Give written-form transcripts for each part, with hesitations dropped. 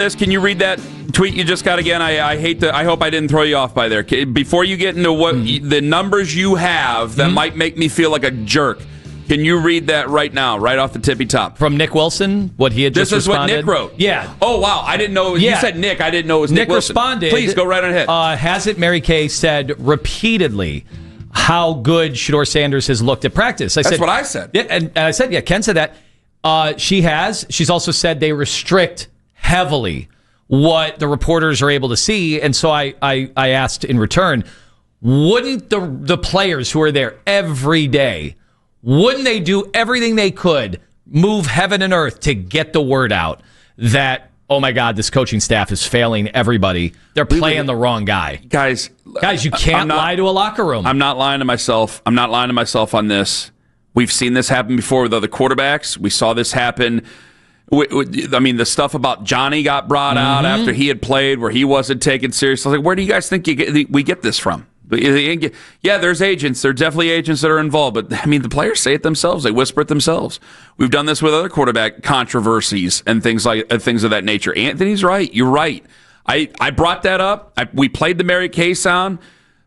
this. Can you read that tweet you just got again? I hope I didn't throw you off by there. Before you get into what the numbers you have that might make me feel like a jerk, can you read that right now, right off the tippy top? From Nick Wilson, what he had just responded? This is what Nick wrote. Yeah. Oh, wow. I didn't know. You said Nick. I didn't know it was Nick Wilson. Responded. Please go right on ahead. Hasn't Mary Kay said repeatedly how good Shedeur Sanders has looked at practice? That's what I said. Yeah, and I said, yeah, Ken said that. She has. She's also said they restrict heavily what the reporters are able to see. And so I asked in return, wouldn't the players who are there every day, wouldn't they do everything they could, move heaven and earth to get the word out that, oh my God, this coaching staff is failing everybody. They're playing the wrong guy. Guys, you can't lie to a locker room. I'm not lying to myself. I'm not lying to myself on this. We've seen this happen before with other quarterbacks. We saw this happen. I mean, the stuff about Johnny got brought out after he had played where he wasn't taken seriously. I was like, where do you guys think we get this from? Yeah, there's agents. There are definitely agents that are involved. But, I mean, the players say it themselves. They whisper it themselves. We've done this with other quarterback controversies and things of that nature. Anthony's right. You're right. I brought that up. We played the Mary Kay sound,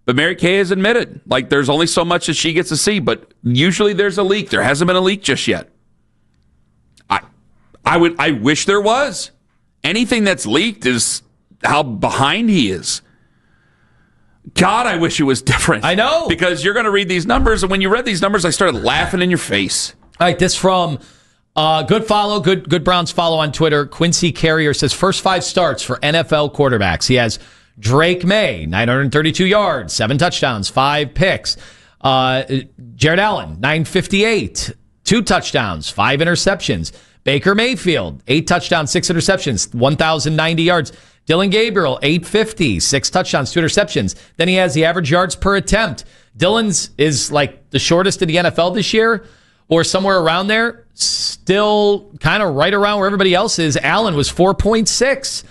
but Mary Kay has admitted, like, there's only so much that she gets to see. But usually there's a leak. There hasn't been a leak just yet. I wish there was. Anything that's leaked is how behind he is. God, I wish it was different. I know. Because you're going to read these numbers, and when you read these numbers, I started laughing in your face. All right, this from good Browns follow on Twitter. Quincy Carrier says, first 5 starts for NFL quarterbacks. He has Drake May, 932 yards, 7 touchdowns, 5 picks. Jared Allen, 958, 2 touchdowns, 5 interceptions. Baker Mayfield, 8 touchdowns, 6 interceptions, 1,090 yards. Dillon Gabriel, 850, 6 touchdowns, 2 interceptions. Then he has the average yards per attempt. Dillon's is like the shortest in the NFL this year, or somewhere around there. Still kind of right around where everybody else is. Allen was 4.6.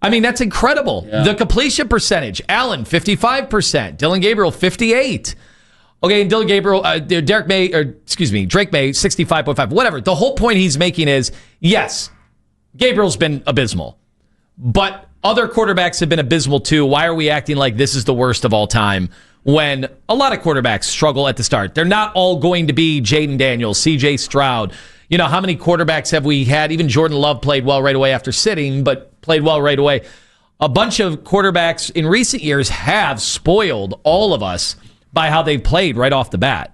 I mean, that's incredible. Yeah. The completion percentage, Allen, 55%. Dillon Gabriel, 58%. Okay, and Dillon Gabriel, Drake May, 65.5. Whatever. The whole point he's making is, yes, Gabriel's been abysmal. But other quarterbacks have been abysmal too. Why are we acting like this is the worst of all time when a lot of quarterbacks struggle at the start? They're not all going to be Jaden Daniels, C.J. Stroud. You know, how many quarterbacks have we had? Even Jordan Love played well right away after sitting, but played well right away. A bunch of quarterbacks in recent years have spoiled all of us by how they've played right off the bat.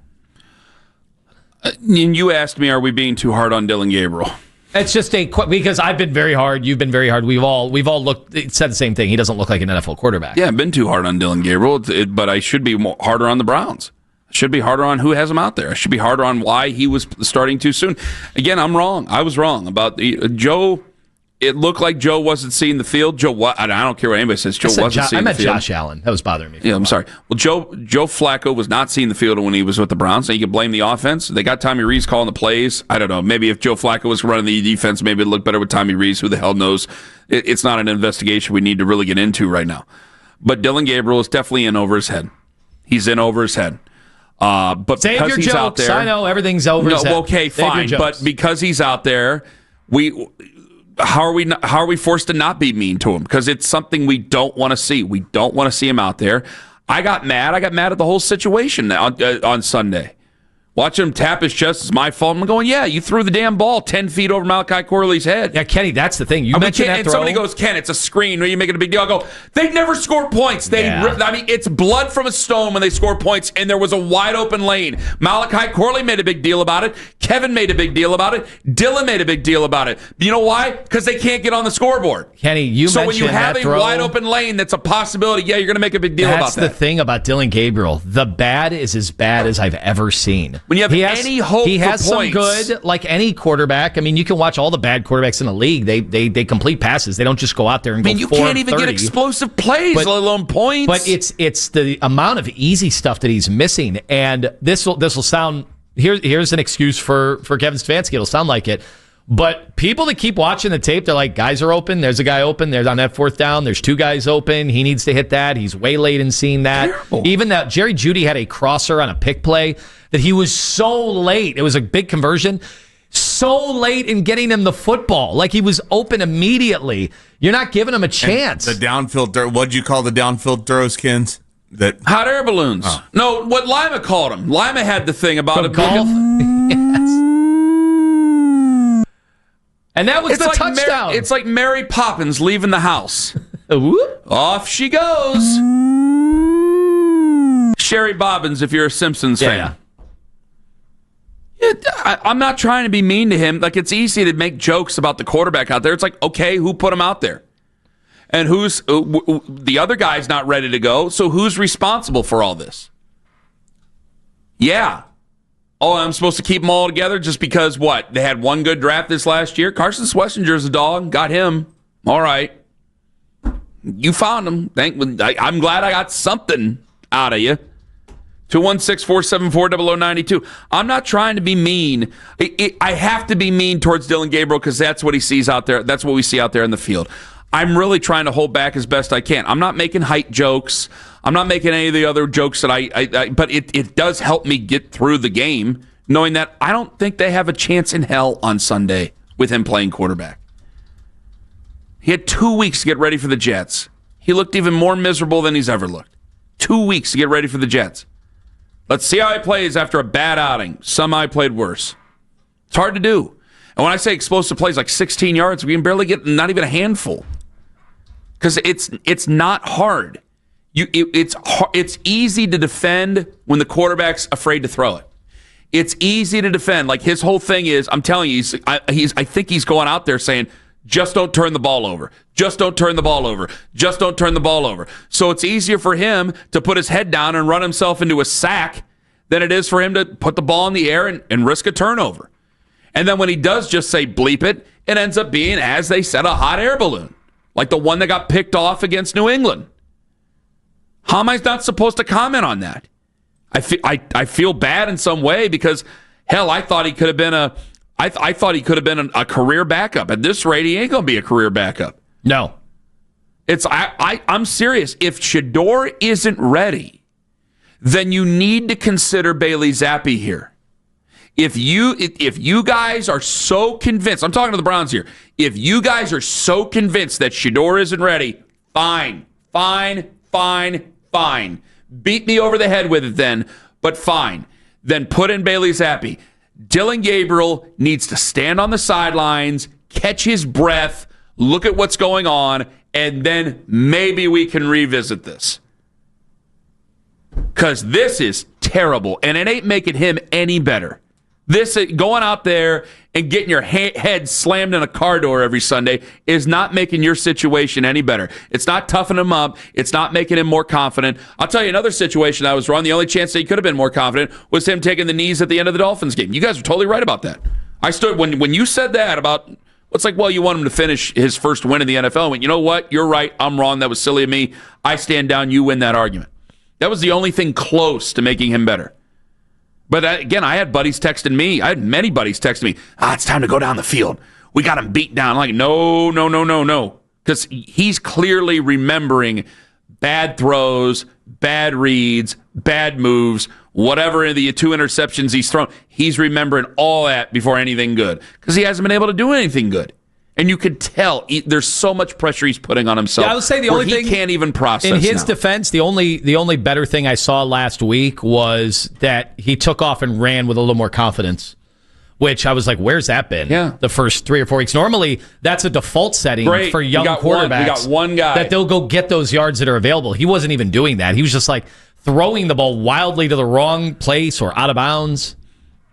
And you asked me, are we being too hard on Dillon Gabriel? It's just because I've been very hard. You've been very hard. We've all said the same thing. He doesn't look like an NFL quarterback. Yeah, I've been too hard on Dillon Gabriel, but I should be harder on the Browns. I should be harder on who has him out there. I should be harder on why he was starting too soon. Again, I'm wrong. I was wrong about Joe. It looked like Joe wasn't seeing the field. I don't care what anybody says. Joe wasn't seeing the field. I meant Josh Allen. That was bothering me. Yeah, I'm sorry. Well, Joe Flacco was not seeing the field when he was with the Browns. So you can blame the offense. They got Tommy Rees calling the plays. I don't know. Maybe if Joe Flacco was running the defense, maybe it'd look better with Tommy Rees. Who the hell knows? It's not an investigation we need to really get into right now. But Dillon Gabriel is definitely in over his head. He's in over his head. But save because your he's jokes. out there, I know everything's over his head. Okay, fine. But because he's out there, how are we forced to not be mean to him? Because it's something we don't want to see. We don't want to see him out there. I got mad at the whole situation on Sunday. Watching him tap his chest is my fault. I'm going, yeah, you threw the damn ball 10 feet over Malachi Corley's head. Yeah, Kenny, that's the thing. You mentioned that throw. And somebody goes, Ken, it's a screen. Are you making a big deal? I go, they never score points. It's blood from a stone when they score points, and there was a wide open lane. Malachi Corley made a big deal about it. Kevin made a big deal about it. Dillon made a big deal about it. You know why? Because they can't get on the scoreboard. Kenny, you mentioned that So when you have a wide open lane that's a possibility, yeah, you're going to make a big deal about that. That's the thing about Dillon Gabriel. The bad is as bad as I've ever seen. When you have any hope he has for some points. good, like any quarterback. I mean, you can watch all the bad quarterbacks in the league. They complete passes. They don't just go out there and go 4-30. You can't even get explosive plays, let alone points. But it's the amount of easy stuff that he's missing. And this will sound here's an excuse for Kevin Stefanski. It'll sound like it. But people that keep watching the tape, they're like, guys are open. There's a guy open. There's on that 4th down. There's 2 guys open. He needs to hit that. He's way late in seeing that. Terrible. Even that Jerry Jeudy had a crosser on a pick play that he was so late. It was a big conversion. So late in getting him the football. Like he was open immediately. You're not giving him a chance. And the downfield throw, what'd you call the downfield throws, Kins? Hot air balloons. Oh. No, what Lima called them. Lima had the thing about it. Golf? Yes. And that was the touchdown. It's like Mary Poppins leaving the house. Whoop. Off she goes. Sherry Bobbins, if you're a Simpsons fan. Yeah, I'm not trying to be mean to him. Like, it's easy to make jokes about the quarterback out there. It's like, okay, who put him out there? And who's the other guy's not ready to go, so who's responsible for all this? Yeah. Oh, I'm supposed to keep them all together just because, what? They had one good draft this last year? Carson Schwarzenegger's a dog. Got him. All right. You found him. I'm glad I got something out of you. 216-474-0092. I'm not trying to be mean. I have to be mean towards Dillon Gabriel because that's what he sees out there. That's what we see out there in the field. I'm really trying to hold back as best I can. I'm not making height jokes. I'm not making any of the other jokes that but it does help me get through the game, knowing that I don't think they have a chance in hell on Sunday with him playing quarterback. He had 2 weeks to get ready for the Jets. He looked even more miserable than he's ever looked. 2 weeks to get ready for the Jets. Let's see how he plays after a bad outing. Some I played worse. It's hard to do. And when I say explosive plays like 16 yards, we can barely get not even a handful. Because it's not hard. It's easy to defend when the quarterback's afraid to throw it. It's easy to defend. Like, his whole thing is, I'm telling you, I think he's going out there saying, just don't turn the ball over. Just don't turn the ball over. Just don't turn the ball over. So it's easier for him to put his head down and run himself into a sack than it is for him to put the ball in the air and risk a turnover. And then when he does just say bleep it, it ends up being, as they said, a hot air balloon. Like the one that got picked off against New England. How am I not supposed to comment on that? I feel bad in some way because, hell, I thought he could have been a career backup. At this rate, he ain't going to be a career backup. No. I'm serious. If Shedeur isn't ready, then you need to consider Bailey Zappi here. If you guys are so convinced, I'm talking to the Browns here. If you guys are so convinced that Shedeur isn't ready, fine. Beat me over the head with it then, but fine. Then put in Bailey Zappi. Dillon Gabriel needs to stand on the sidelines, catch his breath, look at what's going on, and then maybe we can revisit this. Because this is terrible, and it ain't making him any better. This going out there and getting your head slammed in a car door every Sunday is not making your situation any better. It's not toughing him up. It's not making him more confident. I'll tell you another situation that was wrong. The only chance that he could have been more confident was him taking the knees at the end of the Dolphins game. You guys were totally right about that. I stood when you said that about it's like, well, you want him to finish his first win in the NFL. I went, you know what? You're right. I'm wrong. That was silly of me. I stand down. You win that argument. That was the only thing close to making him better. But again, I had buddies texting me. I had many buddies texting me, it's time to go down the field. We got him beat down. I'm like, no. Because he's clearly remembering bad throws, bad reads, bad moves, whatever the 2 interceptions he's thrown. He's remembering all that before anything good. Because he hasn't been able to do anything good. And you could tell there's so much pressure he's putting on himself. Yeah, I would say the only thing he can't even process. In his defense, the only better thing I saw last week was that he took off and ran with a little more confidence. Which I was like, where's that been? Yeah. The first 3 or 4 weeks. Normally, that's a default setting for young quarterbacks. We got one guy that they'll go get those yards that are available. He wasn't even doing that. He was just like throwing the ball wildly to the wrong place or out of bounds.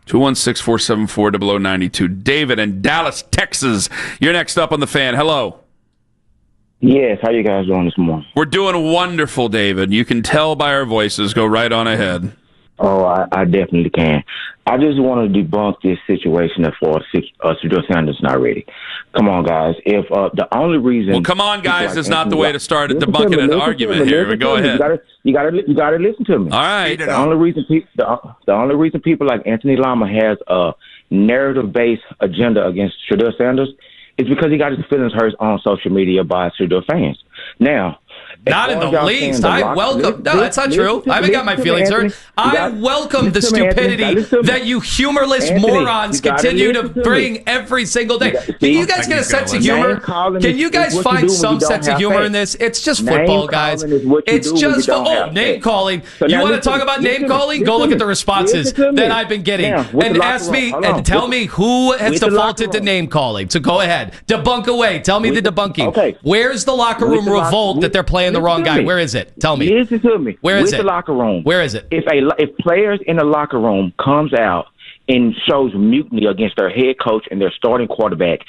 216-474-0092. David in Dallas, Texas. You're next up on the Fan. Hello. Yes, how you guys doing this morning? We're doing wonderful, David. You can tell by our voices. Go right on ahead. Oh, I definitely can. I just want to debunk this situation that Florida Shedeur Sanders not ready. Come on, guys. If the only reason, well, come on, guys, is not the way to start debunking an argument here. But go ahead. You got to listen to me. All right. The only reason people like Anthony Lama has a narrative-based agenda against Shedeur Sanders is because he got his feelings hurt on social media by Shedeur fans. Now, Not in the least. I welcome. No, that's not true. I haven't got my feelings hurt. I welcome the stupidity that you humorless morons continue to bring every single day. Can you guys get a sense of humor? Can you guys find some sense of humor in this? It's just football, guys. It's just name calling. You want to talk about name calling? Go look at the responses that I've been getting and ask me and tell me who has defaulted to name calling. So go ahead, debunk away. Tell me the debunking. Okay. Where's the locker room revolt that they're playing the wrong guy? Where is it? Tell me. Listen to me. Where is with it? The locker room. Where is it? If players in the locker room comes out and shows mutiny against their head coach and their starting quarterback,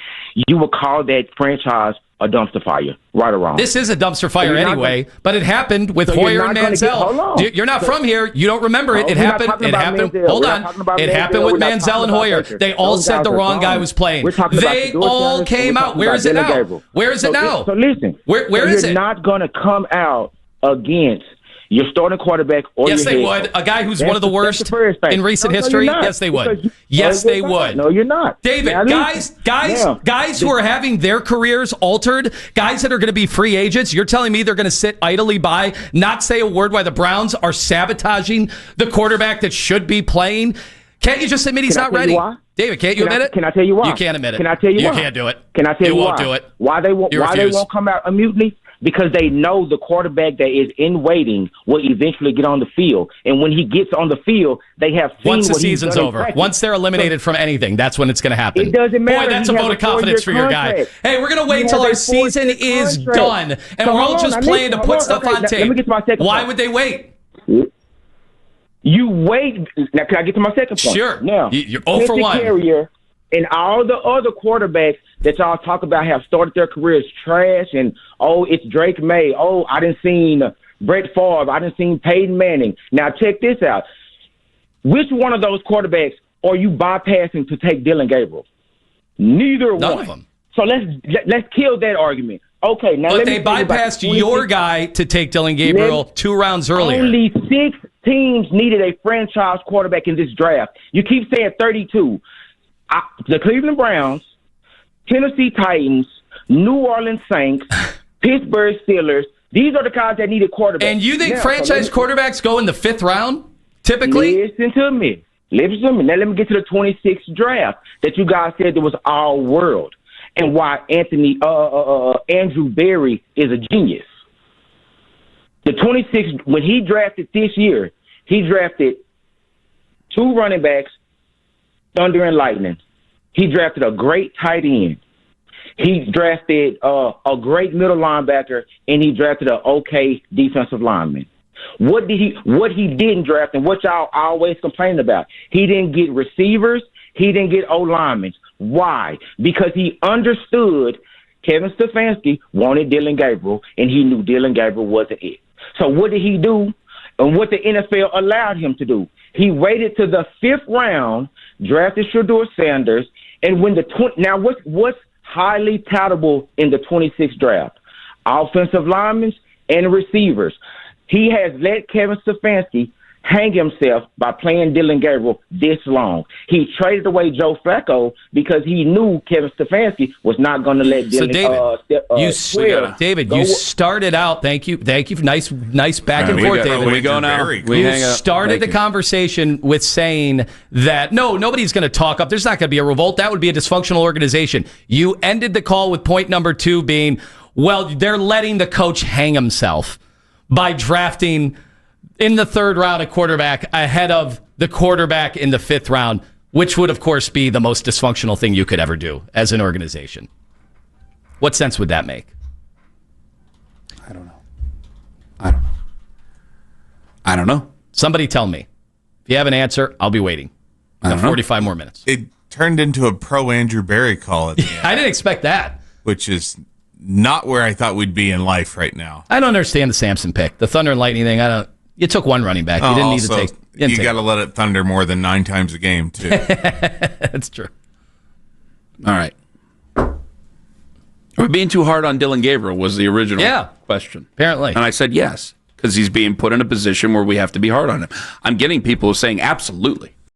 you will call that franchise a dumpster fire, right or wrong. This is a dumpster fire anyway, but it happened with Hoyer and Manziel. You're not from here. You don't remember it. It happened. It happened. Hold on. It happened with Manziel and Hoyer. They all said the wrong guy was playing. They all came out. Where is it now? Where is it now? So listen. Where is it? You're not going to come out against your starting quarterback or yes, your they head would. coach. A guy who's one of the worst in recent No, history. you're not. Yes, they would. Because yes, they would. No, you're not. David, Now, guys who are having their careers altered, guys that are going to be free agents, you're telling me they're going to sit idly by, not say a word why the Browns are sabotaging the quarterback that should be playing? Can't you just admit he's not ready? David, can't you admit it? Can I tell you why? You can't admit it. Can I tell you why? You can't do it. Can I tell you why? You won't do it. Why they won't come out a mutiny? Because they know the quarterback that is in waiting will eventually get on the field. And when he gets on the field, they have seen once the what he's season's done in over. practice. Once they're eliminated from anything, that's when it's going to happen. It doesn't matter. Boy, that's He a has vote of confidence for your guy. contract. Hey, we're going to wait till our season is done, and we're all just playing to put stuff on tape. Let me get to my second Why point. would they wait? You wait. Now, can I get to my second point? Sure. Now, You're 0 for 1. Carrier and all the other quarterbacks that y'all talk about have started their careers trash and, it's Drake May. I didn't seen Brett Favre. I didn't seen Peyton Manning. Now, check this out. Which one of those quarterbacks are you bypassing to take Dillon Gabriel? Neither one. None of them. So let's kill that argument. Okay, now but they bypassed your guy to take Dillon Gabriel 2 rounds earlier. Only 6 teams needed a franchise quarterback in this draft. You keep saying 32. The Cleveland Browns, Tennessee Titans, New Orleans Saints, Pittsburgh Steelers. These are the guys that needed quarterbacks. And you think franchise quarterbacks go in the 5th round, typically? Listen to me. Now let me get to the 26th draft that you guys said that was all world and why Andrew Berry is a genius. The 26th, when he drafted this year, he drafted 2 running backs, Thunder and Lightning. He drafted a great tight end. He drafted a great middle linebacker, and he drafted an okay defensive lineman. What he didn't draft, and what y'all always complain about, he didn't get receivers. He didn't get O-linemen. Why? Because he understood Kevin Stefanski wanted Dillon Gabriel, and he knew Dillon Gabriel wasn't it. So what did he do? And what the NFL allowed him to do? He waited to the 5th round, drafted Shedeur Sanders, and when now what's highly toutable in the 26th draft? Offensive linemen and receivers. He has let Kevin Stefanski hang himself by playing Dillon Gabriel this long. He traded away Joe Flacco because he knew Kevin Stefanski was not going to let Dillon. So David, you started out. Thank you. Nice back and forth, David. We go now. You started the conversation with saying that nobody's going to talk up. There's not going to be a revolt. That would be a dysfunctional organization. You ended the call with point number 2 being, well, they're letting the coach hang himself by drafting in the 3rd round a quarterback ahead of the quarterback in the 5th round, which would, of course, be the most dysfunctional thing you could ever do as an organization. What sense would that make? I don't know. Somebody tell me. If you have an answer, I'll be waiting. I got 45 more minutes. It turned into a pro Andrew Berry call at the end, I didn't expect that. Which is not where I thought we'd be in life right now. I don't understand the Samson pick. The Thunder and Lightning thing, you took 1 running back. You didn't need to take. You got to let it thunder more than 9 times a game, too. That's true. All right. Are we being too hard on Dillon Gabriel was the original question. Apparently. And I said yes, because he's being put in a position where we have to be hard on him. I'm getting people saying absolutely.